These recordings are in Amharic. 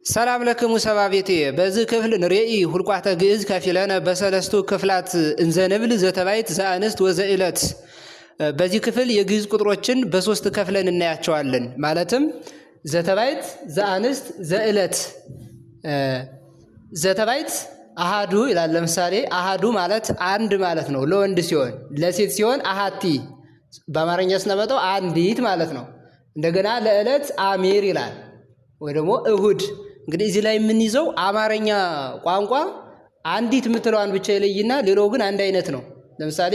ሰላም ለክሙ ሰባ ቤቴ በዚህ ክፍል ንሬኢ ሁልቋተ ግዕዝ ከፊለነ በሰለስቱ ክፍላት እንዘንብል ዘተባይት ዘአንስት ወዘእለት። በዚህ ክፍል የግዕዝ ቁጥሮችን በሶስት ከፍለን እናያቸዋለን። ማለትም ዘተባይት፣ ዘአንስት፣ ዘእለት። ዘተባይት አሃዱ ይላል። ለምሳሌ አሃዱ ማለት አንድ ማለት ነው ለወንድ ሲሆን፣ ለሴት ሲሆን አሃቲ በአማርኛ ስናመጣው አንዲት ማለት ነው። እንደገና ለእለት አሚር ይላል ወይ ደግሞ እሁድ። እንግዲህ እዚህ ላይ የምንይዘው አማርኛ ቋንቋ አንዲት የምትለዋን ብቻ ይለይና ሌላው ግን አንድ አይነት ነው። ለምሳሌ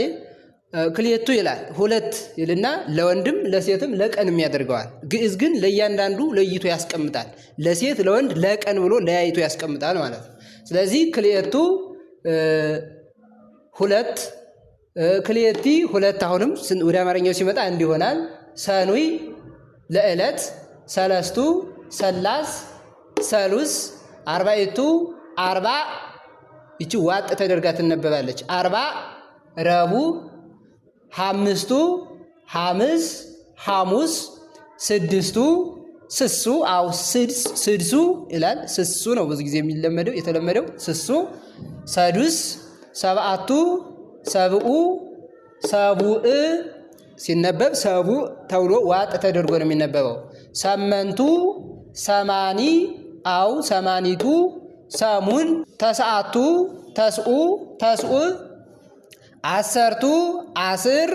ክልኤቱ ይላል ሁለት ይልና ለወንድም ለሴትም ለቀንም ያደርገዋል። ግዕዝ ግን ለእያንዳንዱ ለይቶ ያስቀምጣል። ለሴት ለወንድ ለቀን ብሎ ለያይቶ ያስቀምጣል ማለት ነው። ስለዚህ ክልኤቱ ሁለት፣ ክልኤቲ ሁለት፣ አሁንም ወደ አማርኛው ሲመጣ አንድ ይሆናል። ሰኑይ ለዕለት፣ ሰለስቱ ሰላስ፣ ሰሉስ፣ አርባዕቱ አርባ። ይቺ ዋጥ ተደርጋ ትነበባለች። አርባ ረቡዕ፣ ሐምስቱ ሐምስ፣ ሐሙስ፣ ስድስቱ ስሱ አው ስድሱ ይላል። ስሱ ነው ብዙ ጊዜ የተለመደው ስሱ። ሰዱስ፣ ሰብዓቱ፣ ሰብኡ፣ ሰቡእ ሲነበብ ሰቡእ ተብሎ ዋጥ ተደርጎ ነው የሚነበበው። ሰመንቱ፣ ሰማኒ አው ሰማኒቱ፣ ሰሙን፣ ተስዓቱ፣ ተስኡ፣ ተስኡ፣ አሰርቱ፣ አስር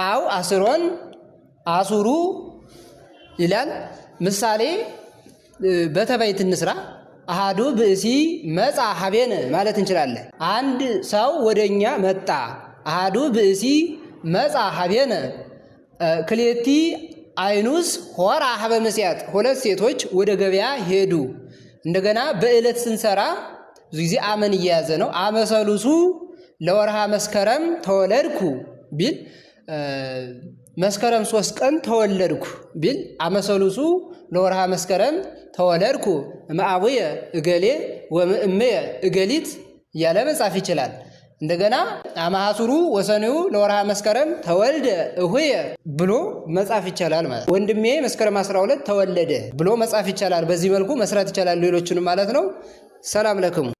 አው አስሮን፣ አሱሩ ይላል። ምሳሌ በተባይት እንስራ። አሃዱ ብእሲ መጻ ሀቤነ ማለት እንችላለን። አንድ ሰው ወደኛ መጣ። አሃዱ ብእሲ መጻ ሀቤነ። ክልኤቲ አይኑስ ሆራ ሀበ መስያት፣ ሁለት ሴቶች ወደ ገበያ ሄዱ። እንደገና በዕለት ስንሰራ ብዙ ጊዜ አመን እየያዘ ነው። አመሰሉሱ ለወርሃ መስከረም ተወለድኩ ቢል መስከረም 3 ቀን ተወለድኩ ቢል አመሰሉሱ ለወርሃ መስከረም ተወለድኩ እምአቡየ እገሌ ወእምየ እገሊት እያለ መጻፍ ይችላል። እንደገና አማሃሱሩ ወሰኔው ለወርሃ መስከረም ተወልደ እሁየ ብሎ መጻፍ ይቻላል ማለት። ወንድሜ መስከረም 12 ተወለደ ብሎ መጻፍ ይቻላል። በዚህ መልኩ መስራት ይቻላል ሌሎችንም ማለት ነው። ሰላም ለክሙ።